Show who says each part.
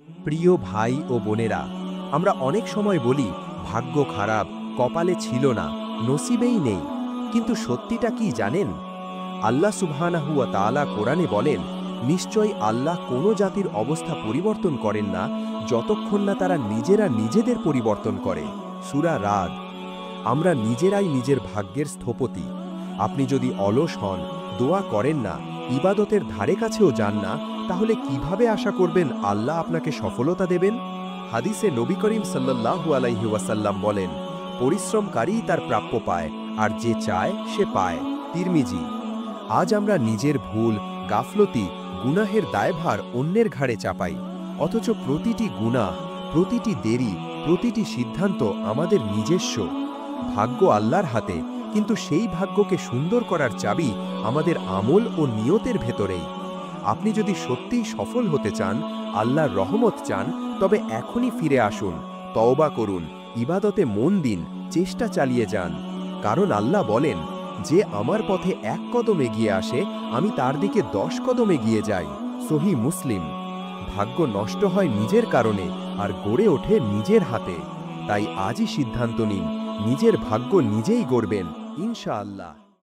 Speaker 1: প্রিয় ভাই ও বোনেরা, আমরা অনেক সময় বলি ভাগ্য খারাপ, কপালে ছিল না, নসিবেই নেই। কিন্তু সত্যিটা কি জানেন? আল্লাহ সুবহানাহু ওয়া তাআলা কোরআনে বলেন, নিশ্চয়ই আল্লাহ কোনো জাতির অবস্থা পরিবর্তন করেন না যতক্ষণ না তারা নিজেরা নিজেদের পরিবর্তন করে। সূরা রাদ। আমরা নিজেরাই নিজের ভাগ্যের স্থপতি। আপনি যদি অলস হন, দোয়া করেন না, ইবাদতের ধারে কাছেও যান না, তাহলে কিভাবে আশা করবেন আল্লাহ আপনাকে সফলতা দেবেন? হাদিসে নবী করিম সাল্লাল্লাহু আলাইহি ওয়াসাল্লাম বলেন, পরিশ্রমকারীই তার প্রাপ্য পায়, আর যে চায় সে পায়। তিরমিজি। আজ আমরা নিজের ভুল, গাফলতি, গুনাহের দায়ভার অন্যের ঘাড়ে চাপাই। অথচ প্রতিটি গুনাহ, প্রতিটি দেরি, প্রতিটি সিদ্ধান্ত আমাদের নিজস্ব। ভাগ্য আল্লাহর হাতে, কিন্তু সেই ভাগ্যকে সুন্দর করার চাবি আমাদের আমল ও নিয়তের ভেতরেই। আপনি যদি সত্যিই সফল হতে চান, আল্লাহর রহমত চান, তবে এখনই ফিরে আসুন, তওবা করুন, ইবাদতে মন দিন, চেষ্টা চালিয়ে যান। কারণ আল্লাহ বলেন, যে আমার পথে 1 কদম এগিয়ে আসে, আমি তার দিকে 10 কদম এগিয়ে যাই। সহিহ মুসলিম। ভাগ্য নষ্ট হয় নিজের কারণে, আর গড়ে ওঠে নিজের হাতে। তাই আজই সিদ্ধান্ত নিন, নিজের ভাগ্য নিজেই গড়বেন, ইনশাআল্লাহ।